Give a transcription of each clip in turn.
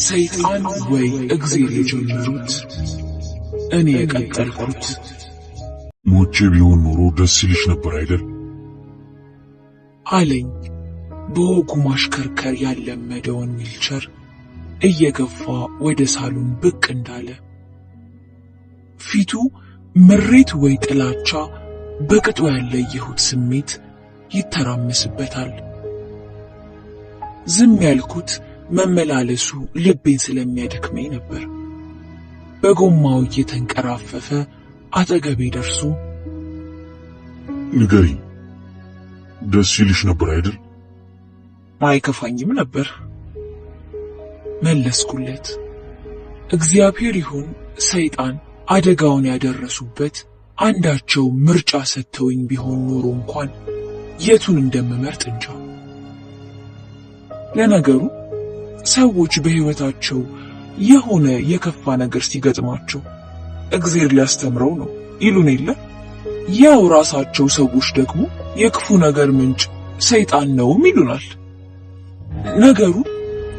ሰይጣን ወይ እግዚአብሔር የጀመሩት እኔ የቀጠልኩት። ሞቼ ቢሆን ኖሮ ደስ ይልሽ ነበር አይደል? አለኝ በወጉ ማሽከርከር ያለመደውን ዊልቸር እየገፋ ወደ ሳሎን ብቅ እንዳለ። ፊቱ ምሬት ወይ ጥላቻ በቅጡ ያለየሁት ስሜት ይተራመስበታል። ዝም ያልኩት መመላለሱ ልቤን ስለሚያደክመኝ ነበር። በጎማው እየተንቀራፈፈ አጠገቤ ደርሶ ንገሪኝ፣ ደስ ይልሽ ነበር አይደል? አይከፋኝም ነበር መለስኩለት። እግዚአብሔር ይሁን ሰይጣን አደጋውን ያደረሱበት አንዳቸው ምርጫ ሰጥተውኝ ቢሆን ኖሮ እንኳን የቱን እንደምመርጥ እንጃ። ለነገሩ ሰዎች በሕይወታቸው የሆነ የከፋ ነገር ሲገጥማቸው እግዚአብሔር ሊያስተምረው ነው ይሉን የለ? ያው ራሳቸው ሰዎች ደግሞ የክፉ ነገር ምንጭ ሰይጣን ነውም ይሉናል። ነገሩ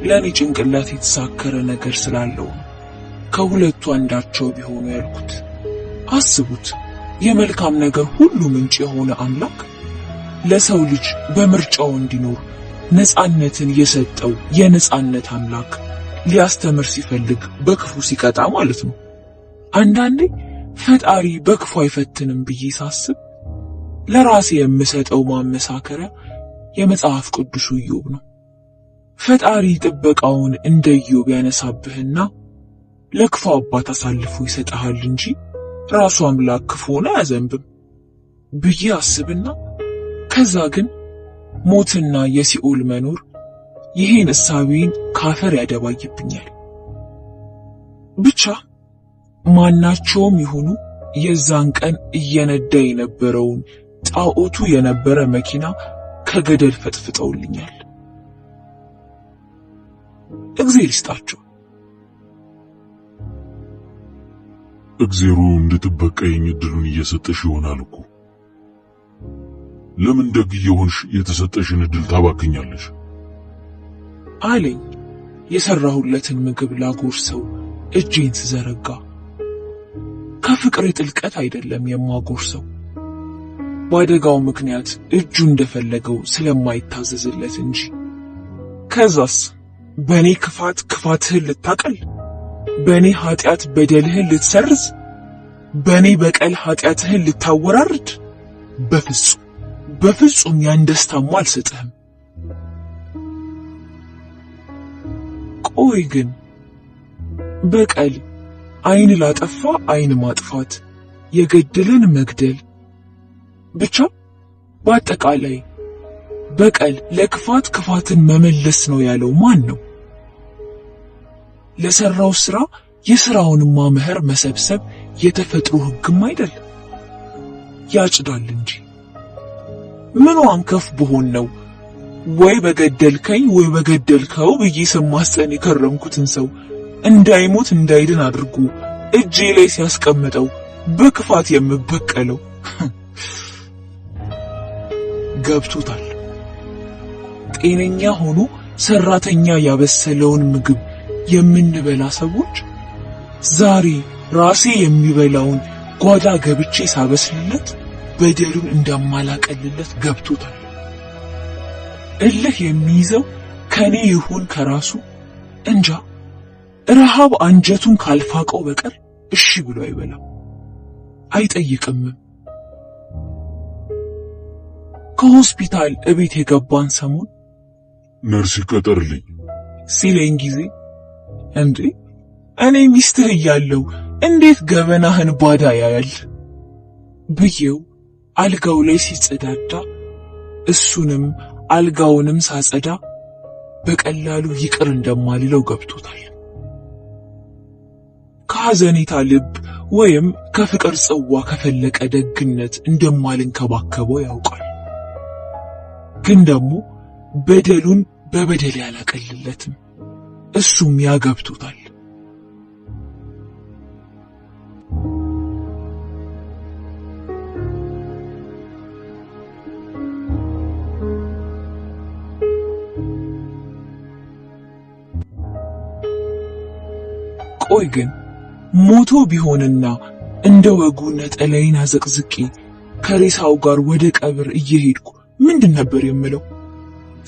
ለኔ ጭንቅላት የተሳከረ ነገር ስላለው ከሁለቱ አንዳቸው ቢሆኑ ያልኩት። አስቡት፣ የመልካም ነገር ሁሉ ምንጭ የሆነ አምላክ ለሰው ልጅ በምርጫው እንዲኖር ነጻነትን የሰጠው የነጻነት አምላክ ሊያስተምር ሲፈልግ በክፉ ሲቀጣ ማለት ነው። አንዳንዴ ፈጣሪ በክፉ አይፈትንም ብዬ ሳስብ ለራሴ የምሰጠው ማመሳከሪያ የመጽሐፍ ቅዱሱ ኢዮብ ነው። ፈጣሪ ጥበቃውን እንደ ኢዮብ ያነሳብህና ለክፉ አባት አሳልፎ ይሰጥሃል እንጂ ራሱ አምላክ ክፉን አያዘንብም ብዬ አስብና ከዛ ግን ሞትና የሲኦል መኖር ይሄን እሳቤን ካፈር ያደባይብኛል። ብቻ ማናቸውም ይሁኑ የዛን ቀን እየነዳ የነበረውን ጣዖቱ የነበረ መኪና ከገደል ፈጥፍጠውልኛል። እግዚአብሔር ይስጣቸው። እግዚአብሔሩ እንድትበቀይኝ እድሉን እየሰጠሽ ይሆናል እኮ። ለምን ደግ የሆንሽ የተሰጠሽን እድል ታባክኛለሽ? አለኝ የሰራሁለትን ምግብ ላጎርሰው እጄን ስዘረጋ። ከፍቅር ጥልቀት አይደለም የማጎርሰው፣ በአደጋው ምክንያት እጁ እንደፈለገው ስለማይታዘዝለት እንጂ። ከዛስ በኔ ክፋት ክፋትህን ልታቀል፣ በኔ ኃጢአት በደልህን ልትሰርዝ፣ በኔ በቀል ኃጢአትህን ልታወራርድ? በፍጹም በፍጹም ያን ደስታማ አልሰጥህም። ቆይ ግን በቀል ዓይን ላጠፋ ዓይን ማጥፋት፣ የገደለን መግደል፣ ብቻ በአጠቃላይ በቀል ለክፋት ክፋትን መመለስ ነው ያለው ማን ነው? ለሰራው ሥራ የሥራውንማ መኸር መሰብሰብ የተፈጥሮ ሕግም አይደል? ያጭዳል እንጂ ምን አንከፍ ብሆን ነው ወይ በገደልከኝ ወይ በገደልከው ብዬ ስማጸን የከረምኩትን ሰው እንዳይሞት እንዳይድን አድርጎ እጄ ላይ ሲያስቀምጠው በክፋት የምበቀለው? ገብቶታል። ጤነኛ ሆኖ ሰራተኛ ያበሰለውን ምግብ የምንበላ ሰዎች ዛሬ ራሴ የሚበላውን ጓዳ ገብቼ ሳበስልለት በደሉን እንደማላቀልለት ገብቶታል። እልህ የሚይዘው ከኔ ይሁን ከራሱ እንጃ። ረሃብ አንጀቱን ካልፋቀው በቀር እሺ ብሎ አይበላም፣ አይጠይቅም። ከሆስፒታል እቤት የገባን ሰሞን ነርስ ይቀጠርልኝ ሲለኝ ጊዜ እንዴ እኔ ሚስትህ እያለሁ እንዴት ገበናህን ባዳ ያያል ብዬው አልጋው ላይ ሲጸዳዳ እሱንም አልጋውንም ሳጸዳ በቀላሉ ይቅር እንደማልለው ገብቶታል። ከሐዘኔታ ልብ ወይም ከፍቅር ጽዋ ከፈለቀ ደግነት እንደማልንከባከበው ያውቃል። ግን ደግሞ በደሉን በበደል ያላቀልለትም፣ እሱም ያገብቶታል። ቆይ ግን ሞቶ ቢሆንና እንደ ወጉ ነጠላዬን አዘቅዝቄ ከሬሳው ጋር ወደ ቀብር እየሄድኩ ምንድን ነበር የምለው?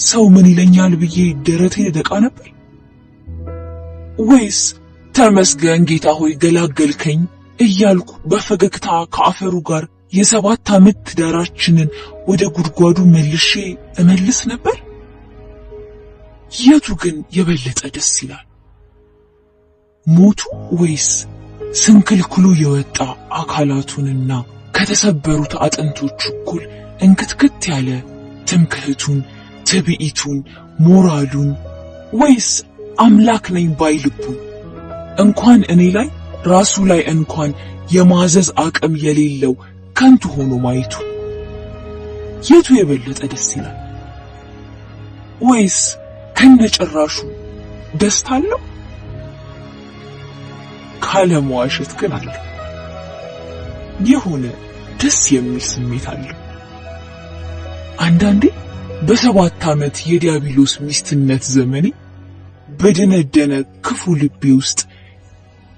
ሰው ምን ይለኛል ብዬ ደረቴን ደቃ ነበር? ወይስ ተመስገን ጌታ ሆይ ገላገልከኝ እያልኩ በፈገግታ ከአፈሩ ጋር የ7 ዓመት ትዳራችንን ወደ ጉድጓዱ መልሼ እመልስ ነበር? የቱ ግን የበለጠ ደስ ይላል? ሞቱ ወይስ ስንክልክሉ የወጣ አካላቱንና ከተሰበሩት አጥንቶቹ እኩል እንክትክት ያለ ትምክህቱን፣ ትዕቢቱን፣ ሞራሉን ወይስ አምላክ ነኝ ባይ ልቡን እንኳን እኔ ላይ ራሱ ላይ እንኳን የማዘዝ አቅም የሌለው ከንቱ ሆኖ ማየቱ? የቱ የበለጠ ደስ ይላል? ወይስ ከነጭራሹ ደስታ አለው? ካለመዋሸት ግን አለው። የሆነ ደስ የሚል ስሜት አለው። አንዳንዴ በ7 ዓመት የዲያብሎስ ሚስትነት ዘመኔ በደነደነ ክፉ ልቤ ውስጥ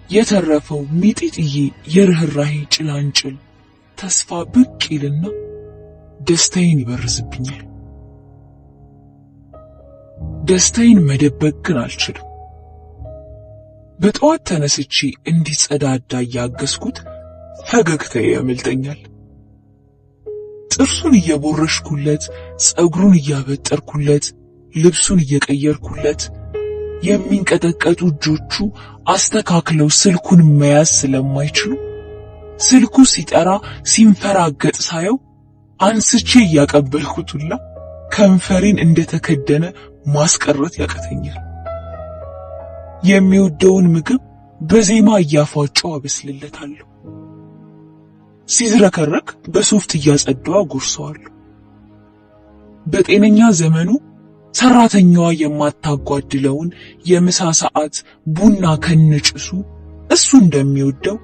የተረፈው ሚጢጥዬ የርህራሄ ጭላንጭል ተስፋ ብቅ ይልና ደስታዬን ይበርዝብኛል። ደስታዬን መደበቅ ግን አልችልም። በጠዋት ተነስቼ እንዲጸዳዳ እያገዝኩት ፈገግታዬ ያመልጠኛል። ጥርሱን እየቦረሽኩለት፣ ጸጉሩን እያበጠርኩለት፣ ልብሱን እየቀየርኩለት የሚንቀጠቀጡ እጆቹ አስተካክለው ስልኩን መያዝ ስለማይችሉ ስልኩ ሲጠራ ሲንፈራገጥ ሳየው አንስቼ እያቀበልኩትና ከንፈሬን እንደተከደነ ማስቀረት ያቀተኛል። የሚወደውን ምግብ በዜማ እያፏጨው አበስልለታለሁ። ሲዝረከረክ በሶፍት እያጸዳው አጎርሰዋለሁ። በጤነኛ ዘመኑ ሰራተኛዋ የማታጓድለውን የምሳ ሰዓት ቡና ከነጭሱ እሱ እንደሚወደው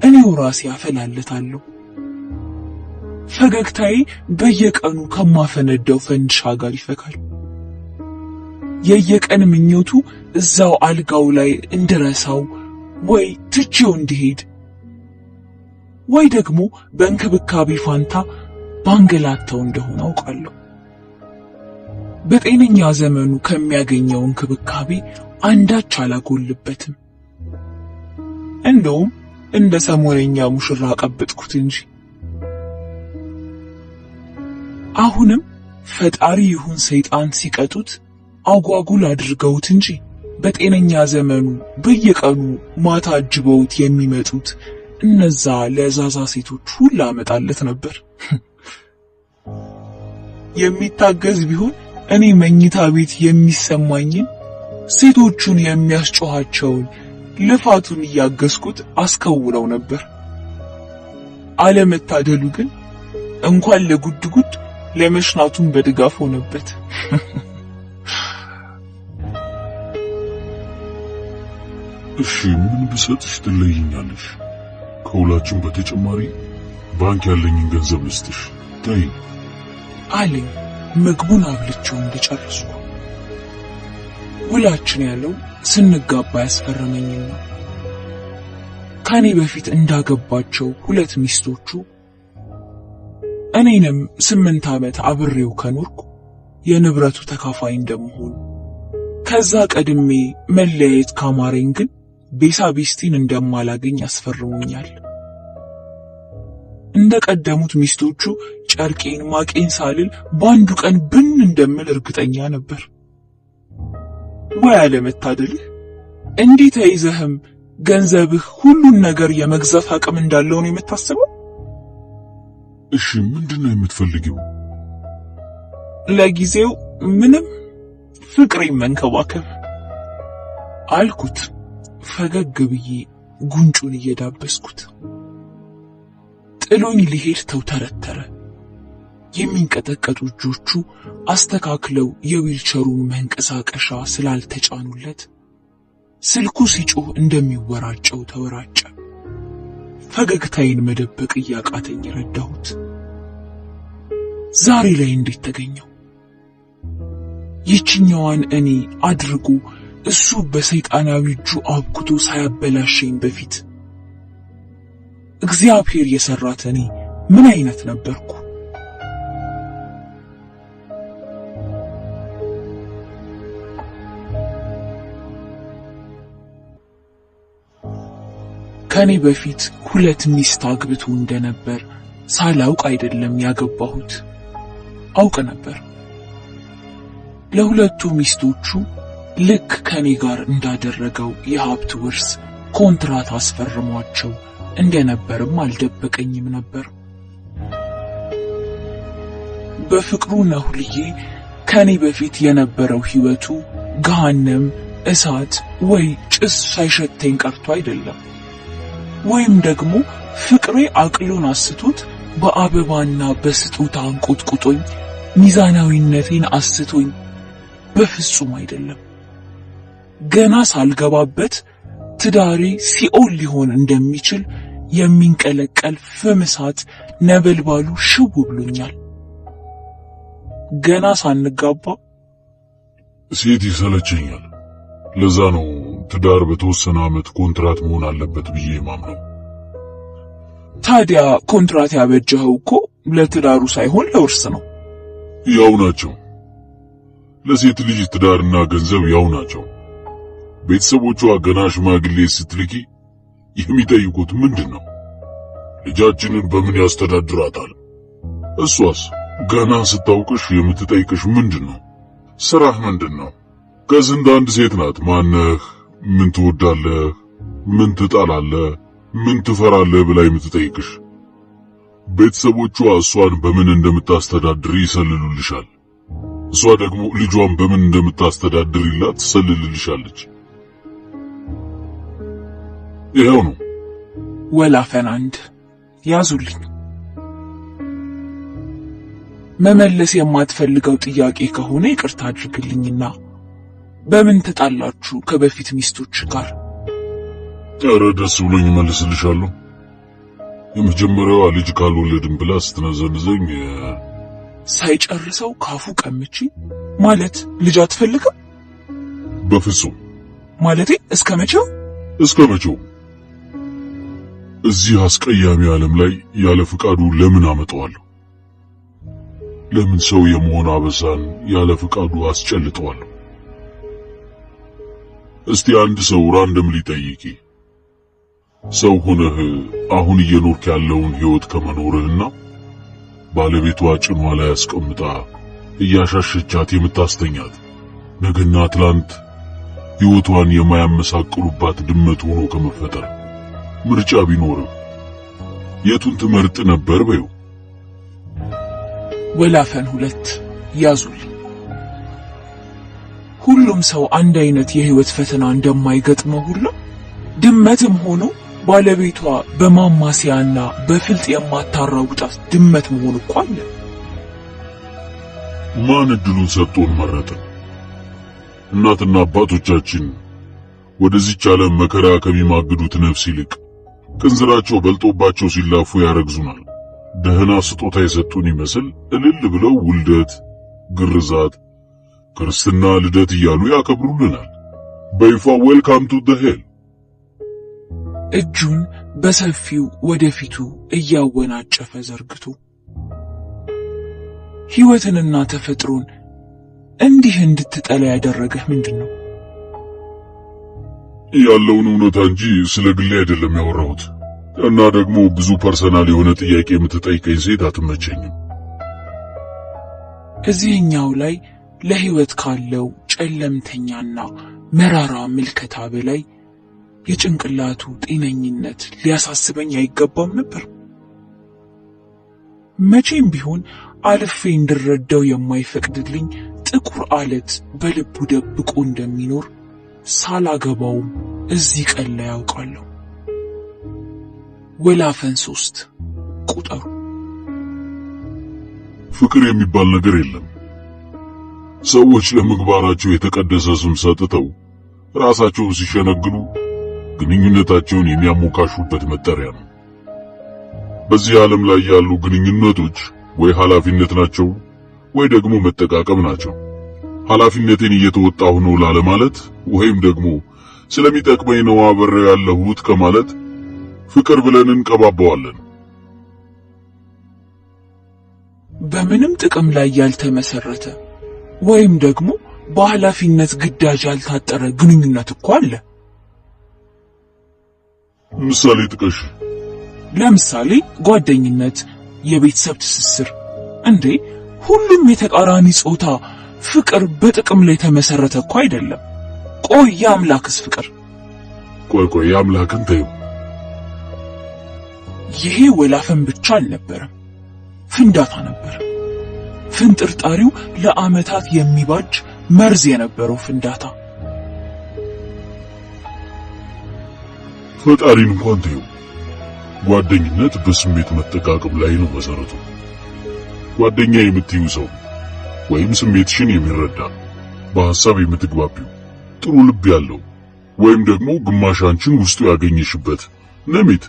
እኔው ራሴ አፈላለታለሁ። ፈገግታዬ በየቀኑ ከማፈነዳው ፈንድሻ ጋር ይፈካል። የየቀን ምኞቱ እዛው አልጋው ላይ እንድረሳው ወይ ትቼው እንዲሄድ ወይ ደግሞ በእንክብካቤ ፋንታ ባንገላታው እንደሆነ አውቃለሁ። በጤነኛ ዘመኑ ከሚያገኘው እንክብካቤ አንዳች አላጎልበትም። እንደውም እንደ ሰሞነኛ ሙሽራ ቀበጥኩት እንጂ። አሁንም ፈጣሪ ይሁን ሰይጣን ሲቀጡት አጓጉል አድርገውት እንጂ በጤነኛ ዘመኑ በየቀኑ ማታ አጅበውት የሚመጡት እነዛ ለዛዛ ሴቶች ሁሉ አመጣለት ነበር። የሚታገዝ ቢሆን እኔ መኝታ ቤት የሚሰማኝን ሴቶቹን የሚያስጮኻቸውን ልፋቱን እያገዝኩት አስከውለው ነበር። አለመታደሉ ግን እንኳን ለጉድጉድ ለመሽናቱን በድጋፍ ሆነበት። እሺ ምን ብሰጥሽ ትለይኛለሽ? ከሁላችን በተጨማሪ ባንክ ያለኝን ገንዘብ ልስጥሽ ተይ አለኝ። ምግቡን አብልቼው እንደጨረስኩ ውላችን ያለው ስንጋባ ያስፈረመኝና ከኔ በፊት እንዳገባቸው 2 ሚስቶቹ እኔንም 8 ዓመት አብሬው ከኖርኩ የንብረቱ ተካፋይ እንደምሆን ከዛ ቀድሜ መለየት ካማረኝ ግን ቤሳቤስቲን እንደማላገኝ ያስፈርሙኛል። እንደቀደሙት ሚስቶቹ ጨርቄን ማቄን ሳልል በአንዱ ቀን ብን እንደምል እርግጠኛ ነበር። ወይ አለመታደልህ! እንዲህ ተይዘህም ገንዘብህ ሁሉን ነገር የመግዛት አቅም እንዳለው ነው የምታስበው? እሺ ምንድነው የምትፈልጊው? ለጊዜው ምንም፣ ፍቅሬን መንከባከብ አልኩት ፈገግ ብዬ ጉንጩን እየዳበስኩት። ጥሎኝ ሊሄድ ተውተረተረ። የሚንቀጠቀጡ እጆቹ አስተካክለው የዊልቸሩን መንቀሳቀሻ ስላልተጫኑለት ስልኩ ሲጮህ እንደሚወራጨው ተወራጨ። ፈገግታዬን መደበቅ እያቃተኝ ረዳሁት። ዛሬ ላይ እንዴት ተገኘው? ይችኛዋን እኔ አድርጎ እሱ በሰይጣናዊ እጁ አብኩቶ ሳያበላሸኝ በፊት እግዚአብሔር የሰራት እኔ ምን አይነት ነበርኩ? ከኔ በፊት 2 ሚስት አግብቶ እንደነበር ሳላውቅ አይደለም ያገባሁት፣ አውቅ ነበር። ለሁለቱ ሚስቶቹ ልክ ከኔ ጋር እንዳደረገው የሀብት ውርስ ኮንትራት አስፈርሟቸው እንደነበርም አልደበቀኝም ነበር። በፍቅሩ ነሁልዬ ከኔ በፊት የነበረው ሕይወቱ ገሃነም፣ እሳት ወይ ጭስ ሳይሸተኝ ቀርቶ አይደለም። ወይም ደግሞ ፍቅሬ አቅሉን አስቶት በአበባና በስጦታ አንቆጥቁጦኝ ሚዛናዊነቴን አስቶኝ በፍጹም አይደለም። ገና ሳልገባበት ትዳሬ ሲኦል ሊሆን እንደሚችል የሚንቀለቀል ፍም እሳት ነበልባሉ ሽው ብሎኛል። ገና ሳንጋባ ሴት ይሰለቸኛል፣ ለዛ ነው ትዳር በተወሰነ ዓመት ኮንትራት መሆን አለበት ብዬ ማምነው። ታዲያ ኮንትራት ያበጀኸው እኮ ለትዳሩ ሳይሆን ለውርስ ነው። ያው ናቸው። ለሴት ልጅ ትዳርና ገንዘብ ያው ናቸው። ቤተሰቦቿ ገና ሽማግሌ ስትልኪ የሚጠይቁት ምንድነው? ልጃችንን በምን ያስተዳድራታል? እሷስ ገና ስታውቅሽ የምትጠይቅሽ ምንድነው? ስራህ ምንድነው? ከስንት አንድ ሴት ናት ማነህ፣ ምን ትወዳለህ፣ ምን ትጠላለህ፣ ምን ትፈራለህ ብላ የምትጠይቅሽ። ቤተሰቦቿ እሷን በምን እንደምታስተዳድር ይሰልሉልሻል። እሷ ደግሞ ልጇን በምን እንደምታስተዳድርላት ትሰልልልሻለች። ይሄው ነው። ወላፈን አንድ ያዙልኝ። መመለስ የማትፈልገው ጥያቄ ከሆነ ይቅርታ አድርግልኝና በምን ተጣላችሁ ከበፊት ሚስቶች ጋር? ኧረ ደስ ብሎኝ መልስልሻለሁ። የመጀመሪያዋ ልጅ ካልወለድን ብላ ስትነዘንዘኝ ሳይጨርሰው ካፉ ቀምቼ ማለት ልጅ አትፈልግም? በፍጹም ማለቴ እስከ መቼው? እስከ መቼው? እዚህ አስቀያሚ ዓለም ላይ ያለ ፍቃዱ ለምን አመጣዋለሁ? ለምን ሰው የመሆን አበሳን ያለ ፍቃዱ አስጨልጠዋለሁ? እስቲ አንድ ሰው ራንደም ሊጠይቂ፣ ሰው ሆነህ አሁን እየኖርክ ያለውን ሕይወት ከመኖርህና ባለቤቷ ጭኗ ላይ አስቀምጣ እያሻሸቻት የምታስተኛት ነገና ትላንት ሕይወቷን የማያመሳቅሉባት ድመት ሆኖ ከመፈጠር ምርጫ ቢኖርህ የቱን ትመርጥ ነበር በይው? ወላፈን 2 ያዙልኝ። ሁሉም ሰው አንድ አይነት የህይወት ፈተና እንደማይገጥመው ሁሉ ድመትም ሆኖ ባለቤቷ በማማሲያና በፍልጥ የማታራውጣት ድመት መሆን እኮ አለ። ማን እድሉን ሰጥቶን መረጠ? እናትና አባቶቻችን ወደዚች ዓለም መከራ ከሚማግዱት ነፍስ ይልቅ ቅንዝራቸው በልጦባቸው ሲላፉ ያረግዙናል። ደህና ስጦታ የሰጡን ይመስል እልል ብለው ውልደት፣ ግርዛት፣ ክርስትና፣ ልደት እያሉ ያከብሩልናል። በይፋ ዌልካም ቱ ዘ ሄል። እጁን በሰፊው ወደፊቱ እያወናጨፈ ዘርግቶ ሕይወትንና ተፈጥሮን እንዲህ እንድትጠላ ያደረገህ ምንድነው? ያለውን እውነታ እንጂ ስለ ግሌ አይደለም ያወራሁት። እና ደግሞ ብዙ ፐርሰናል የሆነ ጥያቄ የምትጠይቀኝ ሴት አትመቸኝም። እዚህኛው ላይ ለሕይወት ካለው ጨለምተኛና መራራ ምልከታ በላይ የጭንቅላቱ ጤነኝነት ሊያሳስበኝ አይገባም ነበር? መቼም ቢሆን አልፌ እንድረዳው የማይፈቅድልኝ ጥቁር አለት በልቡ ደብቆ እንደሚኖር ሳላገባውም እዚህ ቀን ላይ ያውቃለሁ። ወላፈን 3 ቁጠሩ። ፍቅር የሚባል ነገር የለም። ሰዎች ለምግባራቸው የተቀደሰ ስም ሰጥተው ራሳቸውን ሲሸነግሉ ግንኙነታቸውን የሚያሞካሹበት መጠሪያ ነው። በዚህ ዓለም ላይ ያሉ ግንኙነቶች ወይ ኃላፊነት ናቸው ወይ ደግሞ መጠቃቀም ናቸው። ኃላፊነቴን እየተወጣሁ ነው ላለማለት ወይም ደግሞ ስለሚጠቅመኝ ነው አብሬው ያለሁት ከማለት ፍቅር ብለን እንቀባባዋለን። በምንም ጥቅም ላይ ያልተመሰረተ ወይም ደግሞ በኃላፊነት ግዳጅ ያልታጠረ ግንኙነት እኮ አለ። ምሳሌ ጥቀሽ። ለምሳሌ ጓደኝነት፣ የቤተሰብ ትስስር። እንዴ ሁሉም የተቃራኒ ጾታ ፍቅር በጥቅም ላይ ተመሰረተ እኮ አይደለም። ቆይ የአምላክስ ፍቅር? ቆይ የአምላክን ተይው። ይሄ ወላፈን ብቻ አልነበረም፣ ፍንዳታ ነበር። ፍንጥርጣሪው ለዓመታት የሚባጅ መርዝ የነበረው ፍንዳታ። ፈጣሪን እንኳን ተይው። ጓደኝነት በስሜት መጠቃቀም ላይ ነው መሰረቱ። ጓደኛ የምትዩ ሰው ወይም ስሜትሽን የሚረዳ በሐሳብ የምትግባቢው ጥሩ ልብ ያለው ወይም ደግሞ ግማሽ አንቺን ውስጡ ያገኘሽበት ነሚት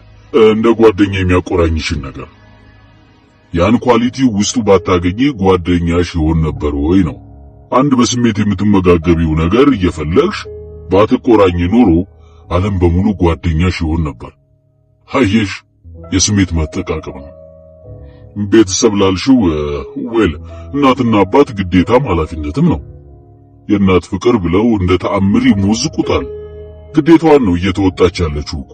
እንደ ጓደኛ የሚያቆራኝሽን ነገር ያን ኳሊቲ ውስጡ ባታገኚ ጓደኛሽ ይሆን ነበር ወይ ነው። አንድ በስሜት የምትመጋገቢው ነገር እየፈለግሽ ባትቆራኝ ኖሮ ዓለም በሙሉ ጓደኛሽ ይሆን ነበር። አየሽ፣ የስሜት መጠቃቀም ነው። ቤተሰብ ላልሽው እናትና አባት ግዴታም ኃላፊነትም ነው። የእናት ፍቅር ብለው እንደ ተአምር ይሞዝቁታል። ግዴታዋን ነው እየተወጣች ያለችው እኮ።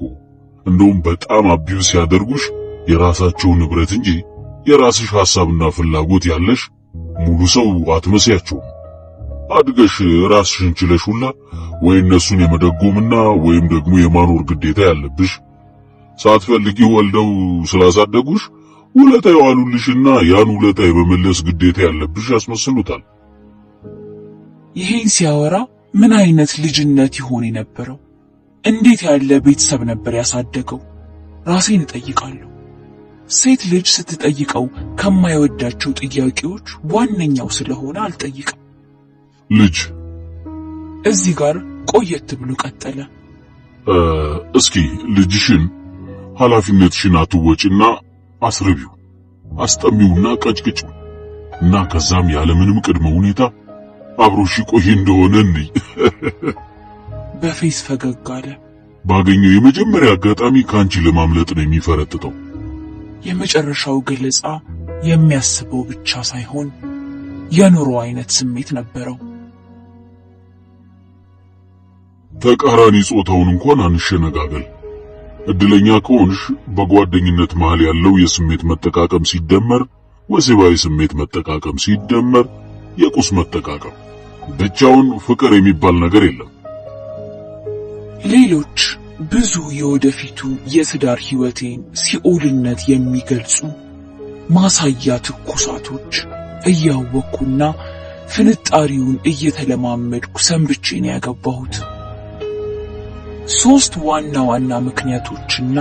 እንደውም በጣም አቢዩስ ሲያደርጉሽ የራሳቸው ንብረት እንጂ የራስሽ ሐሳብና ፍላጎት ያለሽ ሙሉ ሰው አትመስያቸውም። አድገሽ ራስሽን ችለሽ ሁላ ወይ እነሱን የመደጎምና ወይም ደግሞ የማኖር ግዴታ ያለብሽ፣ ሳትፈልጊ ወልደው ስላሳደጉሽ ውለታ የዋሉልሽና ያን ውለታ የመመለስ ግዴታ ያለብሽ ያስመስሉታል። ይሄን ሲያወራ ምን አይነት ልጅነት ይሆን የነበረው? እንዴት ያለ ቤተሰብ ነበር ያሳደገው? ራሴን እጠይቃለሁ። ሴት ልጅ ስትጠይቀው ከማይወዳቸው ጥያቄዎች ዋነኛው ስለሆነ አልጠይቅም። ልጅ እዚህ ጋር ቆየት ብሎ ቀጠለ። እስኪ ልጅሽን ኃላፊነትሽን አትወጪና አስርቢው፣ አስጠሚውና ቀጭቅጭው እና ከዛም ያለምንም ቅድመ ሁኔታ አብሮሽ ቆይ እንደሆነ እንይ። በፌስ ፈገግ አለ። ባገኘው የመጀመሪያ አጋጣሚ ካንቺ ለማምለጥ ነው የሚፈረጥጠው። የመጨረሻው ገለጻ የሚያስበው ብቻ ሳይሆን የኑሮ አይነት ስሜት ነበረው። ተቃራኒ ጾታውን እንኳን አንሸነጋገል። እድለኛ ከሆንሽ በጓደኝነት መሃል ያለው የስሜት መጠቃቀም ሲደመር ወሲባዊ ስሜት መጠቃቀም ሲደመር የቁስ መጠቃቀም ብቻውን ፍቅር የሚባል ነገር የለም። ሌሎች ብዙ የወደፊቱ የትዳር ህይወቴን ሲኦልነት የሚገልጹ ማሳያ ትኩሳቶች እያወኩና ፍንጣሪውን እየተለማመድኩ ሰንብቼ ነው ያገባሁት። 3 ዋና ዋና ምክንያቶችና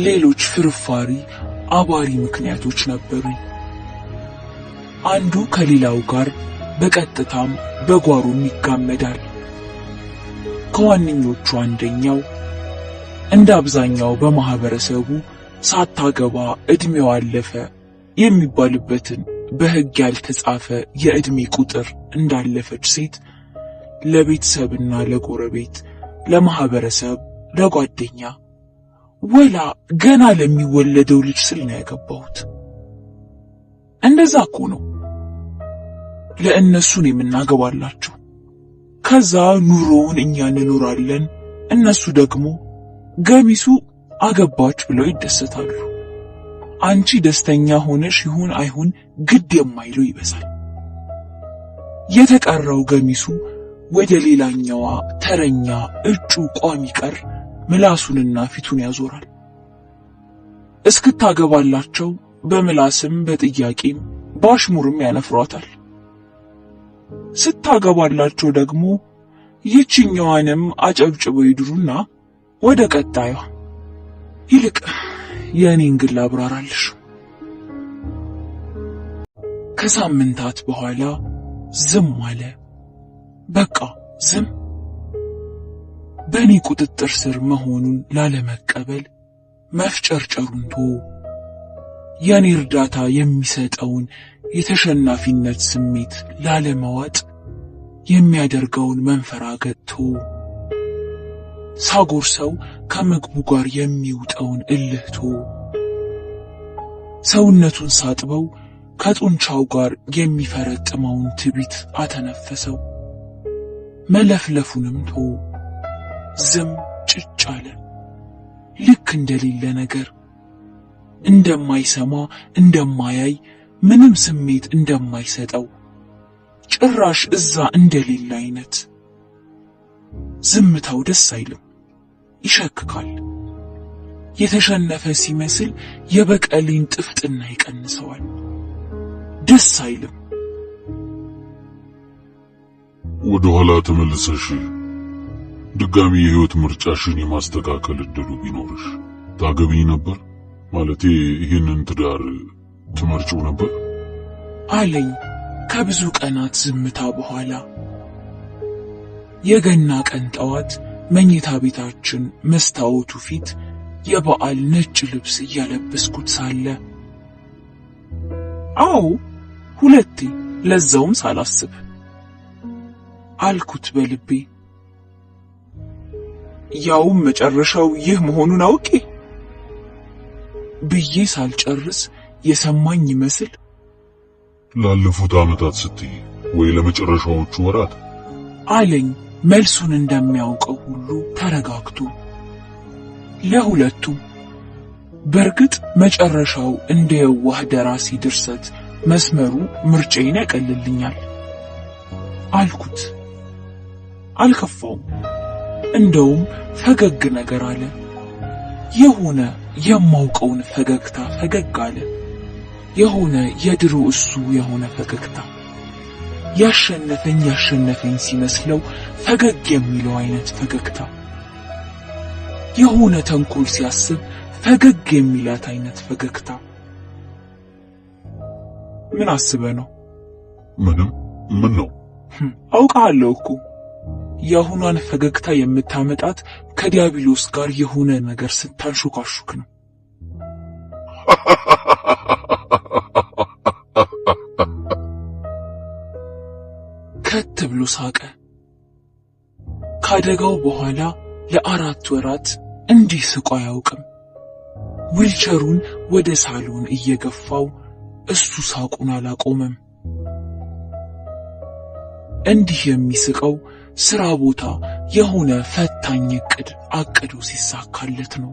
ሌሎች ፍርፋሪ አባሪ ምክንያቶች ነበሩኝ። አንዱ ከሌላው ጋር በቀጥታም በጓሮም ይጋመዳል። ከዋነኞቹ አንደኛው እንደ አብዛኛው በማህበረሰቡ ሳታገባ እድሜው አለፈ የሚባልበትን በሕግ ያልተጻፈ የእድሜ ቁጥር እንዳለፈች ሴት ለቤተሰብና ለጎረቤት፣ ለማህበረሰብ፣ ለጓደኛ ወላ ገና ለሚወለደው ልጅ ስል ነው ያገባሁት። እንደዛ እኮ ነው ለእነሱን የምናገባላቸው። ከዛ ኑሮውን እኛ እንኖራለን፣ እነሱ ደግሞ ገሚሱ አገባች ብለው ይደሰታሉ። አንቺ ደስተኛ ሆነሽ ይሁን አይሁን ግድ የማይለው ይበዛል። የተቀረው ገሚሱ ወደ ሌላኛዋ ተረኛ እጩ ቋሚ ቀር ምላሱንና ፊቱን ያዞራል። እስክታገባላቸው በምላስም በጥያቄም ባሽሙርም ያነፍሯታል። ስታገባላቸው ደግሞ ይችኛዋንም አጨብጭበው ይድሩና ወደ ቀጣዩ። ይልቅ የእኔን ግል አብራራልሽ። ከሳምንታት በኋላ ዝም አለ። በቃ ዝም። በእኔ ቁጥጥር ስር መሆኑን ላለመቀበል መፍጨርጨሩን ተወ። የኔ እርዳታ የሚሰጠውን የተሸናፊነት ስሜት ላለመዋጥ የሚያደርገውን መንፈራገጥ ሳጎርሰው ከምግቡ ጋር የሚውጠውን እልህ ሰውነቱን ሳጥበው ከጡንቻው ጋር የሚፈረጥመውን ትቢት አተነፈሰው። መለፍለፉንም ዝም ጭጭ አለ። ልክ እንደሌለ ነገር፣ እንደማይሰማ እንደማያይ፣ ምንም ስሜት እንደማይሰጠው፣ ጭራሽ እዛ እንደሌለ አይነት። ዝምታው ደስ አይልም፣ ይሸክካል። የተሸነፈ ሲመስል የበቀሌን ጥፍጥና ይቀንሰዋል። ደስ አይልም። ወደ ኋላ ተመልሰሽ ድጋሚ የህይወት ምርጫሽን የማስተካከል እድሉ ቢኖርሽ ታገቢኝ ነበር? ማለቴ ይህንን ትዳር ትመርጪው ነበር? አለኝ ከብዙ ቀናት ዝምታ በኋላ። የገና ቀን ጠዋት መኝታ ቤታችን መስታወቱ ፊት የበዓል ነጭ ልብስ እያለበስኩት ሳለ፣ አዎ 2 ለዛውም ሳላስብ አልኩት በልቤ። ያውም መጨረሻው ይህ መሆኑን አውቄ ብዬ ሳልጨርስ የሰማኝ ይመስል ላለፉት ዓመታት ስትይ ወይ ለመጨረሻዎቹ ወራት አለኝ መልሱን እንደሚያውቀው ሁሉ ተረጋግቶ። ለሁለቱም በርግጥ መጨረሻው እንደ የዋህ ደራሲ ድርሰት መስመሩ ምርጫዬን ያቀልልኛል አልኩት። አልከፋውም። እንደውም ፈገግ ነገር አለ። የሆነ የማውቀውን ፈገግታ ፈገግ አለ። የሆነ የድሮ እሱ የሆነ ፈገግታ፣ ያሸነፈኝ ሲመስለው ፈገግ የሚለው አይነት ፈገግታ፣ የሆነ ተንኮል ሲያስብ ፈገግ የሚላት አይነት ፈገግታ። ምን አስበ ነው? ምንም። ምን ነው? አውቃለሁ እኮ የአሁኗን ፈገግታ የምታመጣት ከዲያብሎስ ጋር የሆነ ነገር ስታንሹካሹክ ነው። ከት ብሎ ሳቀ። ካደጋው በኋላ ለ4 ወራት እንዲህ ስቆ አያውቅም። ዊልቸሩን ወደ ሳሎን እየገፋው እሱ ሳቁን አላቆመም። እንዲህ የሚስቀው ስራ ቦታ የሆነ ፈታኝ እቅድ አቅዶ ሲሳካለት ነው፣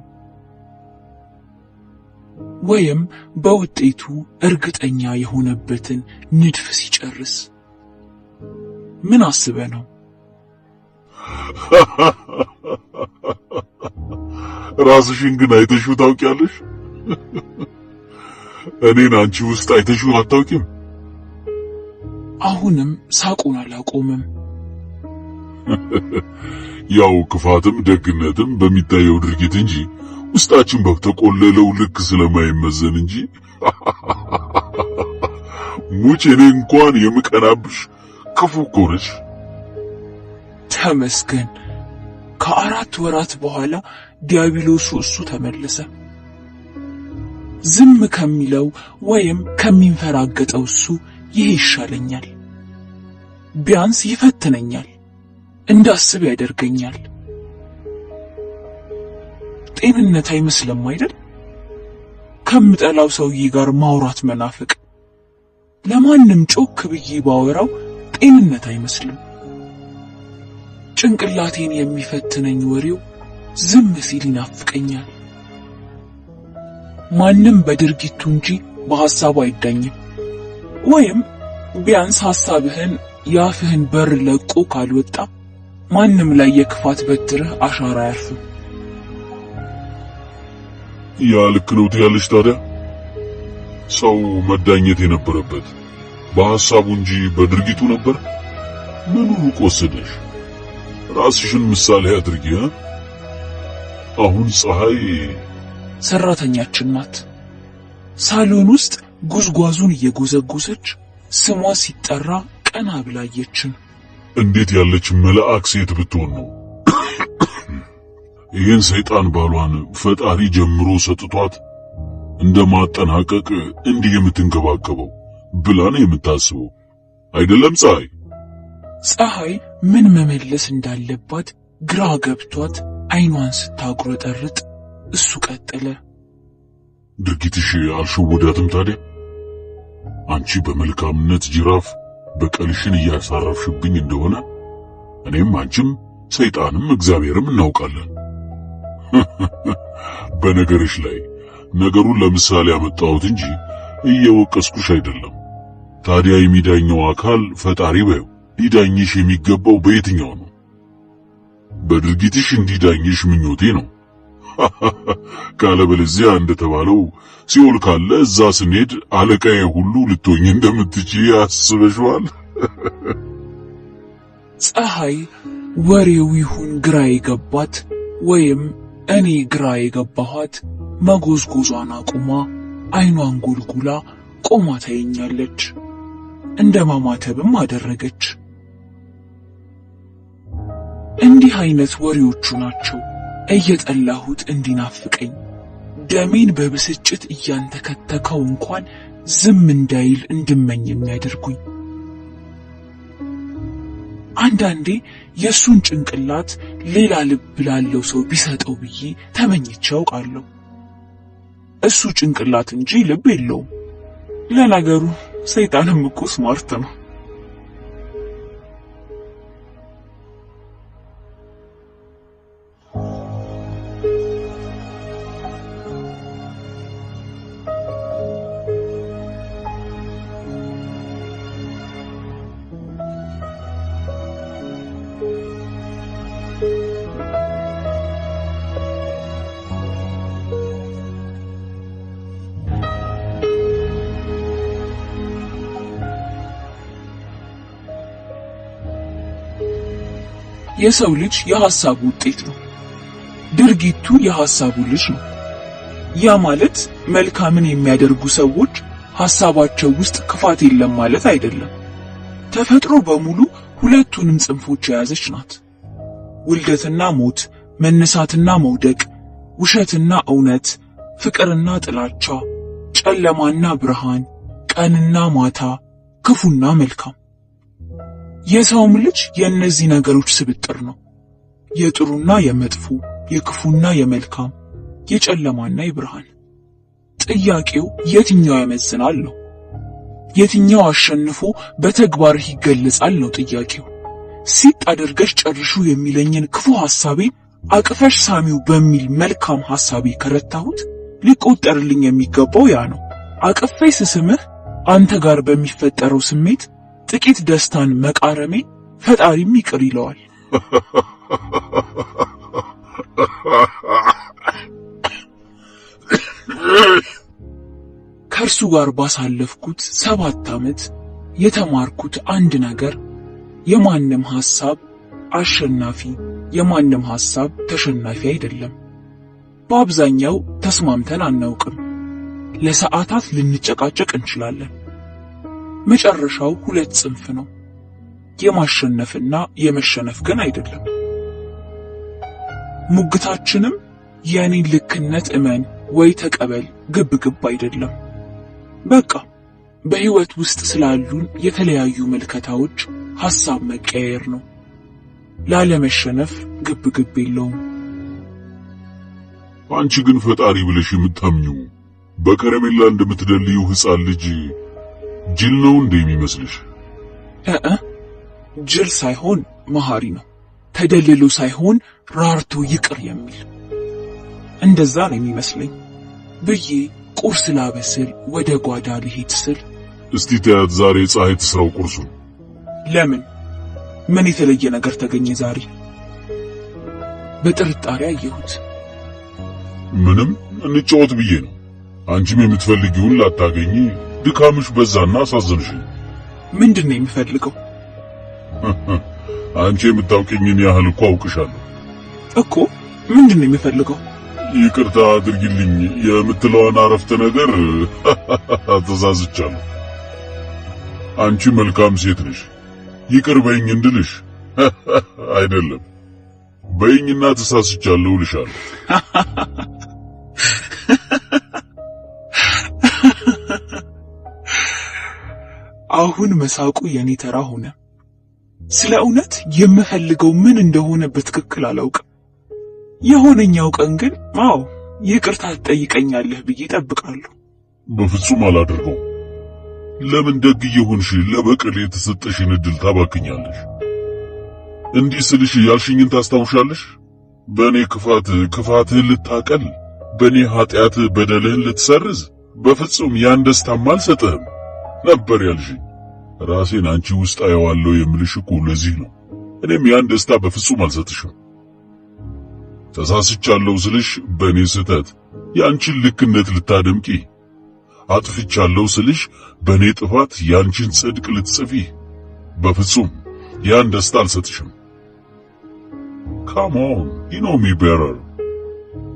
ወይም በውጤቱ እርግጠኛ የሆነበትን ንድፍ ሲጨርስ። ምን አስበ ነው? ራስሽን ግን አይተሽው ታውቂያለሽ? እኔን አንቺ ውስጥ አይተሽው አታውቂም? አሁንም ሳቁን አላቆመም። ያው ክፋትም ደግነትም በሚታየው ድርጊት እንጂ ውስጣችን በተቆለለው ልክ ስለማይመዘን እንጂ ሙቼ እኔ እንኳን የምቀናብሽ ክፉ እኮ ነሽ። ተመስገን። ከ4 ወራት በኋላ ዲያብሎሱ እሱ ተመለሰ። ዝም ከሚለው ወይም ከሚንፈራገጠው እሱ ይሄ ይሻለኛል። ቢያንስ ይፈትነኛል፣ እንዳስብ ያደርገኛል። ጤንነት አይመስልም አይደል? ከምጠላው ሰውዬ ጋር ማውራት መናፈቅ። ለማንም ጮክ ብዬ ባወራው ጤንነት አይመስልም። ጭንቅላቴን የሚፈትነኝ ወሬው ዝም ሲል ይናፍቀኛል። ማንም በድርጊቱ እንጂ በሐሳቡ አይዳኝም። ወይም ቢያንስ ሐሳብህን ያፍህን በር ለቆ ካልወጣ ማንም ላይ የክፋት በትርህ አሻራ አያርፍም። ያ ልክ ነው ትያለሽ። ታዲያ ሰው መዳኘት የነበረበት በሐሳቡ እንጂ በድርጊቱ ነበር። ምኑ ቆሰደሽ? ራስሽን ምሳሌ አድርጊ። አሁን ፀሐይ ሰራተኛችን ናት። ሳሎን ውስጥ ጉዝጓዙን እየጎዘጎዘች ስሟ ሲጠራ ቀና ብላየችን። እንዴት ያለች መልአክ ሴት ብትሆን ነው ይህን ሰይጣን ባሏን ፈጣሪ ጀምሮ ሰጥቷት እንደማጠናቀቅ እንዲህ የምትንከባከበው ብላ ነው የምታስበው? አይደለም ፀሐይ? ፀሐይ ምን መመለስ እንዳለባት ግራ ገብቷት አይኗን ስታጉረጠርጥ እሱ ቀጠለ። ድርጊትሽ አልሸወዳትም ታዲያ? አንቺ በመልካምነት ጅራፍ በቀልሽን እያሳረፍሽብኝ እንደሆነ እኔም አንቺም ሰይጣንም እግዚአብሔርም እናውቃለን። በነገርሽ ላይ ነገሩን ለምሳሌ ያመጣሁት እንጂ እየወቀስኩሽ አይደለም። ታዲያ የሚዳኘው አካል ፈጣሪ በይው። ሊዳኝሽ የሚገባው በየትኛው ነው? በድርጊትሽ እንዲዳኝሽ ምኞቴ ነው። ካለበለዚያ እንደተባለው ሲኦል ካለ እዛ ስንሄድ አለቃዬ ሁሉ ልትሆኝ እንደምትችይ አስበሽዋል? ፀሐይ ወሬው ይሁን ግራ የገባት ወይም እኔ ግራ የገባኋት መጎዝጎዟን አቁማ አይኗን ጎልጉላ ቆማ ታየኛለች። እንደ ማማተብም አደረገች። እንዲህ አይነት ወሬዎቹ ናቸው እየጠላሁት እንዲናፍቀኝ ደሜን በብስጭት እያንተከተከው እንኳን ዝም እንዳይል እንድመኝ የሚያደርጉኝ። አንዳንዴ የሱን ጭንቅላት ሌላ ልብ ላለው ሰው ቢሰጠው ብዬ ተመኝቼ አውቃለሁ። እሱ ጭንቅላት እንጂ ልብ የለውም። ለነገሩ ሰይጣንም እኮ ስማርት ነው። የሰው ልጅ የሐሳቡ ውጤት ነው። ድርጊቱ የሐሳቡ ልጅ ነው። ያ ማለት መልካምን የሚያደርጉ ሰዎች ሐሳባቸው ውስጥ ክፋት የለም ማለት አይደለም። ተፈጥሮ በሙሉ ሁለቱንም ጽንፎች የያዘች ናት። ውልደትና ሞት፣ መነሳትና መውደቅ፣ ውሸትና እውነት፣ ፍቅርና ጥላቻ፣ ጨለማና ብርሃን፣ ቀንና ማታ፣ ክፉና መልካም። የሰውም ልጅ የእነዚህ ነገሮች ስብጥር ነው። የጥሩና የመጥፎ፣ የክፉና የመልካም፣ የጨለማና የብርሃን። ጥያቄው የትኛው ያመዝናል ነው። የትኛው አሸንፎ በተግባር ይገለጻል ነው ጥያቄው። ሲጥ አድርገሽ ጨርሹ የሚለኝን ክፉ ሐሳቤ አቅፈሽ ሳሚው በሚል መልካም ሐሳቤ ከረታሁት ሊቆጠርልኝ የሚገባው ያ ነው። አቅፌ ስስምህ አንተ ጋር በሚፈጠረው ስሜት ጥቂት ደስታን መቃረሜ ፈጣሪም ይቅር ይለዋል። ከእርሱ ጋር ባሳለፍኩት 7 ዓመት የተማርኩት አንድ ነገር የማንም ሐሳብ አሸናፊ፣ የማንም ሐሳብ ተሸናፊ አይደለም። በአብዛኛው ተስማምተን አናውቅም። ለሰዓታት ልንጨቃጨቅ እንችላለን። መጨረሻው 2 ጽንፍ ነው። የማሸነፍና የመሸነፍ ግን አይደለም። ሙግታችንም የኔን ልክነት እመን ወይ ተቀበል ግብግብ አይደለም። በቃ በህይወት ውስጥ ስላሉን የተለያዩ መልከታዎች ሐሳብ መቀየር ነው። ላለመሸነፍ ግብግብ የለውም። አንቺ ግን ፈጣሪ ብለሽ የምታምኚው በከረሜላ እንደምትደልዩ ሕፃን ልጅ ጅል ነው እንደ የሚመስልሽ? ጅል ሳይሆን መሐሪ ነው። ተደልሎ ሳይሆን ራርቶ ይቅር የሚል እንደዛ ነው የሚመስለኝ ብዬ ቁርስ ላበስል ወደ ጓዳ ልሄድ ስል እስቲ ተያት ዛሬ ፀሐይ ትስራው ቁርሱን። ለምን? ምን የተለየ ነገር ተገኘ ዛሬ? በጥርጣሬ አየሁት። ምንም እንጫወት ብዬ ነው። አንቺም የምትፈልጊውን ላታገኚ ድካምሽ በዛና አሳዘንሽ። ምንድነው የምፈልገው? አንቺ የምታውቂኝን ያህል እኮ አውቅሻለሁ እኮ። ምንድነው የምፈልገው? ይቅርታ አድርጊልኝ የምትለውን አረፍተ ነገር ተሳስቻለሁ። አንቺ መልካም ሴት ነሽ። ይቅር በይኝ እንድልሽ አይደለም፣ በይኝና ተሳስቻለሁ ልሻለሁ። አሁን መሳቁ የኔ ተራ ሆነ። ስለ እውነት የምፈልገው ምን እንደሆነ በትክክል አላውቅም። የሆነኛው ቀን ግን አዎ ይቅርታ ትጠይቀኛለህ ብዬ እጠብቃለሁ። በፍጹም አላደርገው። ለምን ደግ ይሁንሽ ለበቀል የተሰጠሽን እድል ታባክኛለሽ? እንዲህ ስልሽ ያልሽኝን ታስታውሻለሽ? በእኔ ክፋትህን ልታቀል፣ በእኔ ኃጢአት በደልህን ልትሰርዝ በፍጹም ያን ደስታም አልሰጥህም ነበር ያልሽኝ። ራሴን አንቺ ውስጥ አየዋለሁ የምልሽ እኮ ለዚህ ነው። እኔም ያን ደስታ በፍጹም አልሰጥሽም። ተሳስቻለሁ ስልሽ በእኔ ስህተት ያንቺን ልክነት ልታደምቂ፣ አጥፍቻለሁ ስልሽ በእኔ ጥፋት ያንቺን ጽድቅ ልትጽፊ በፍጹም ያን ደስታ አልሰጥሽም። Come on, you know me better.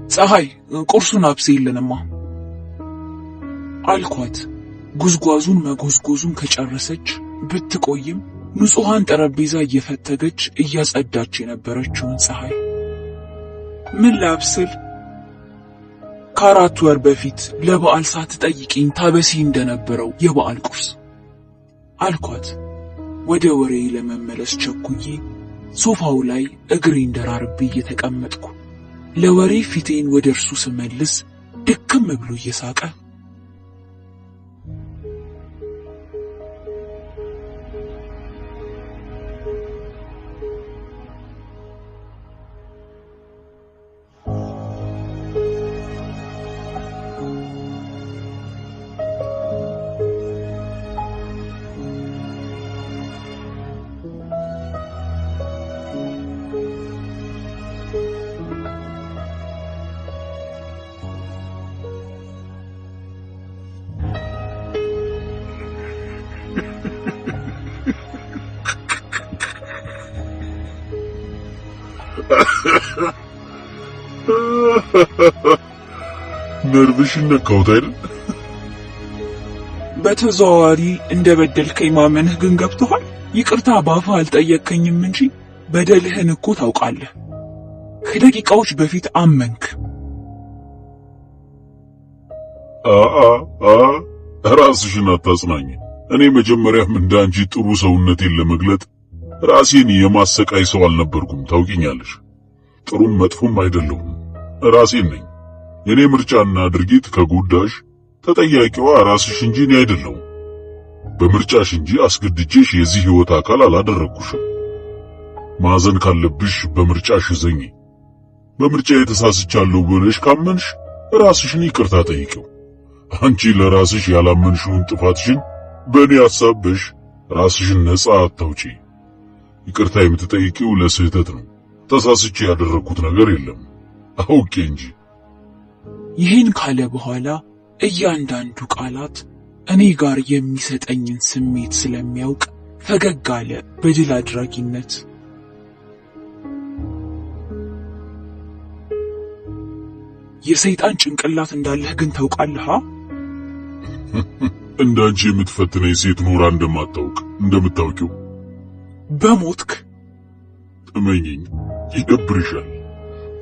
ፀሐይ ቁርሱን አብስይልንማ አልኳት። ጉዝጓዙን መጎዝጎዙን ከጨረሰች ብትቆይም ንጹሃን ጠረጴዛ እየፈተገች እያጸዳች የነበረችውን ፀሐይ ምን ላብስል? ከ4 ወር በፊት ለበዓል ሳትጠይቂኝ ታበሲ እንደነበረው የበዓል ቁርስ አልኳት። ወደ ወሬ ለመመለስ ቸኩዬ ሶፋው ላይ እግሬን ደራርቤ እየተቀመጥኩ ለወሬ ፊቴን ወደ እርሱ ስመልስ ድክም ብሎ እየሳቀ ነርቭሽን ነካሁት አይደል? በተዘዋዋሪ እንደበደልከኝ ማመንህ ግን ገብቶሃል? ይቅርታ ባፋ አልጠየቅከኝም እንጂ በደልህን እኮ ታውቃለህ። ከደቂቃዎች በፊት አመንክ። ራስሽን አታጽናኝ። እኔ መጀመሪያም እንዳንቺ ጥሩ ሰውነቴን ለመግለጥ ራሴን የማሰቃይ ሰው አልነበርኩም። ታውቂኛለሽ። ጥሩም መጥፎም አይደለሁም፣ ራሴን ነኝ። የኔ ምርጫና ድርጊት ከጎዳሽ ተጠያቂዋ ራስሽ እንጂ እኔ አይደለሁም። በምርጫሽ እንጂ አስገድጄሽ የዚህ ህይወት አካል አላደረግኩሽም። ማዘን ካለብሽ በምርጫሽ ዘኝ። በምርጫ የተሳስቻለሁ ብለሽ ካመንሽ ራስሽን ይቅርታ ጠይቂው። አንቺ ለራስሽ ያላመንሽውን ጥፋትሽን በእኔ አሳበሽ ራስሽን ነፃ አታውጪ። ይቅርታ የምትጠይቂው ለስህተት ነው። ተሳስቼ ያደረኩት ነገር የለም፣ አውቄ እንጂ። ይህን ካለ በኋላ እያንዳንዱ ቃላት እኔ ጋር የሚሰጠኝን ስሜት ስለሚያውቅ ፈገግ አለ በድል አድራጊነት። የሰይጣን ጭንቅላት እንዳለህ ግን ታውቃለህ? እንዳንቺ የምትፈትነኝ ሴት ኖራ እንደማታውቅ እንደምታውቂው በሞትክ እመኚኝ፣ ይደብርሻል።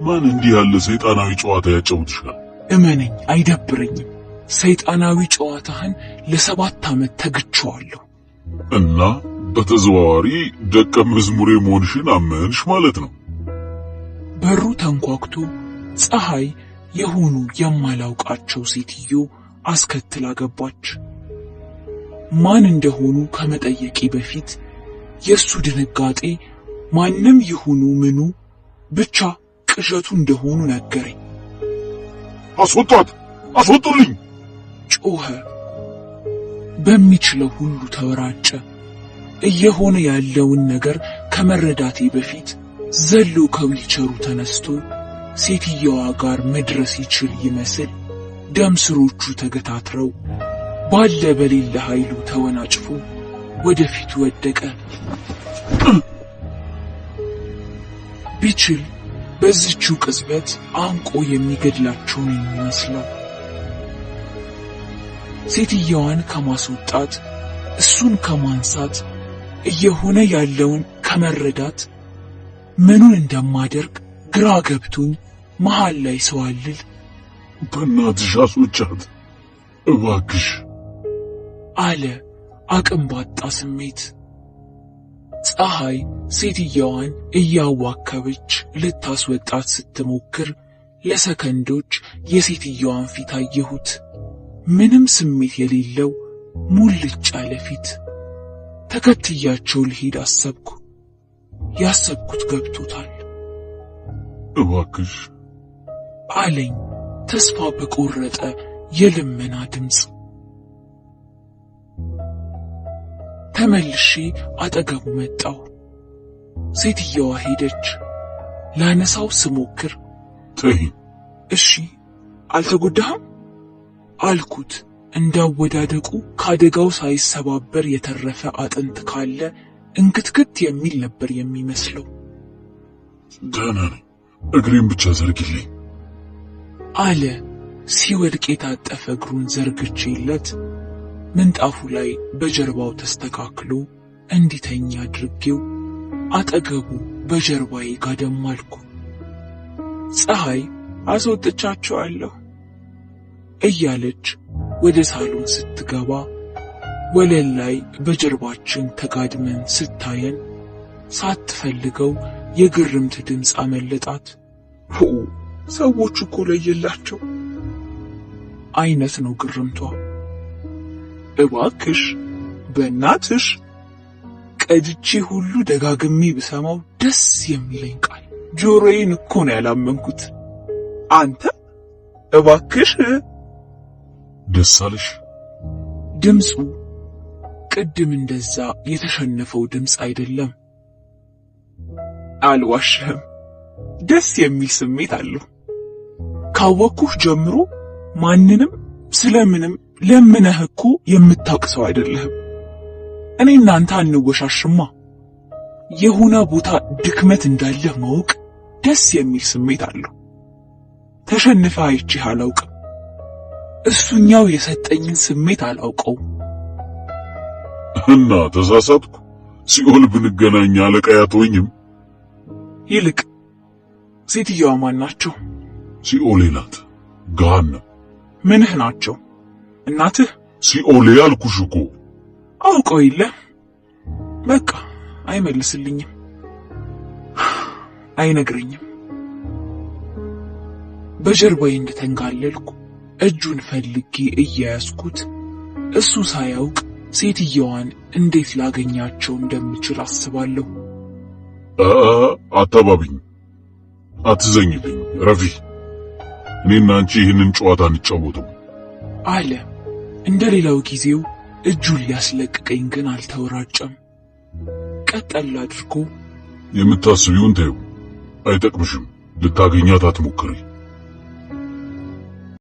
ማን እንዲህ ያለ ሰይጣናዊ ጨዋታ ያጫውትሻል? እመነኝ፣ አይደብረኝም። ሰይጣናዊ ጨዋታህን ለ7 ዓመት ተግቼዋለሁ። እና በተዘዋዋሪ ደቀ መዝሙሬ መሆንሽን አመንሽ ማለት ነው። በሩ ተንኳኩቶ ፀሐይ የሆኑ የማላውቃቸው ሴትዮ አስከትላ ገባች። ማን እንደሆኑ ከመጠየቄ በፊት የሱ ድንጋጤ ማንም ይሁኑ ምኑ ብቻ ቅዠቱ እንደሆኑ ነገረኝ። አስወጣት! አስወጡልኝ! ጮኸ። በሚችለው ሁሉ ተወራጨ። እየሆነ ያለውን ነገር ከመረዳቴ በፊት ዘሎ ከዊልቸሩ ተነስቶ ሴትየዋ ጋር መድረስ ይችል ይመስል ደም ስሮቹ ተገታትረው ባለ በሌለ ኃይሉ ተወናጭፎ ወደፊቱ ወደቀ። ቢችል በዚህችው ቅጽበት አንቆ የሚገድላቸውን የሚመስለው ሴትየዋን ከማስወጣት እሱን ከማንሳት እየሆነ ያለውን ከመረዳት ምኑን እንደማደርግ ግራ ገብቶኝ መሃል ላይ ሰዋልል በእናትሽ አስወጫት እባክሽ አለ አቅም ባጣ ስሜት። ፀሐይ ሴትየዋን እያዋከበች ልታስወጣት ስትሞክር ለሰከንዶች የሴትየዋን ፊት አየሁት። ምንም ስሜት የሌለው ሙልጭ ያለ ፊት። ተከትያቸው ልሄድ አሰብኩ። ያሰብኩት ገብቶታል። እባክሽ አለኝ ተስፋ በቆረጠ የልመና ድምፅ። ተመልሼ አጠገቡ መጣሁ። ሴትየዋ ሄደች። ላነሳው ስሞክር ተይ። እሺ አልተጎዳህም አልኩት። እንዳወዳደቁ ካደጋው ሳይሰባበር የተረፈ አጥንት ካለ እንክትክት የሚል ነበር የሚመስለው። ደህና ነኝ፣ እግሬን ብቻ ዘርግልኝ አለ ሲወድቅ የታጠፈ እግሩን ዘርግቼለት ምንጣፉ ላይ በጀርባው ተስተካክሎ እንዲተኛ አድርጌው አጠገቡ በጀርባዬ ጋደም አልኩ። ፀሐይ አስወጥቻቸዋለሁ እያለች ወደ ሳሎን ስትገባ ወለል ላይ በጀርባችን ተጋድመን ስታየን ሳትፈልገው የግርምት ድምፅ አመለጣት። ሰዎቹ እኮ ለየላቸው አይነት ነው ግርምቷ። እባክሽ በእናትሽ ቀድቼ ሁሉ ደጋግሜ ብሰማው ደስ የሚለኝ ቃል ጆሮዬን እኮ ነው ያላመንኩት። አንተ እባክሽ ደስ አለሽ? ድምፁ ቅድም እንደዛ የተሸነፈው ድምፅ አይደለም። አልዋሽህም፣ ደስ የሚል ስሜት አለው። ካወቅኩህ ጀምሮ ማንንም ስለምንም ለምነህ እኮ የምታውቅ ሰው አይደለህም። እኔ እናንተ አንወሻሽማ። የሆነ ቦታ ድክመት እንዳለህ ማወቅ ደስ የሚል ስሜት አለው። ተሸንፈህ አይቼህ አላውቅም። እሱኛው የሰጠኝን ስሜት አላውቀው። እና ተሳሳትኩ? ሲኦል ብንገናኝ አለቃ ያተወኝም? ይልቅ ሴትየዋ ማን ናቸው? ሲኦል ናት። ገሃነም። ምንህ ናቸው? እናትህ? ሲኦል ያልኩሽ እኮ። አውቀው የለ። በቃ አይመልስልኝም፣ አይነግረኝም። በጀርባዬ እንደተንጋለልኩ እጁን ፈልጌ እያያዝኩት እሱ ሳያውቅ ሴትየዋን እንዴት ላገኛቸው እንደምችል አስባለሁ። አታባብኝ፣ አትዘኝልኝ፣ ረፊ። እኔና አንቺ ይህንን ጨዋታ እንጫወተው አለ። እንደሌላው ጊዜው እጁን ሊያስለቅቀኝ ግን አልተወራጨም። ቀጠል አድርጎ የምታስቢውን ተይው፣ አይጠቅምሽም፣ ልታገኛት አትሞክሪ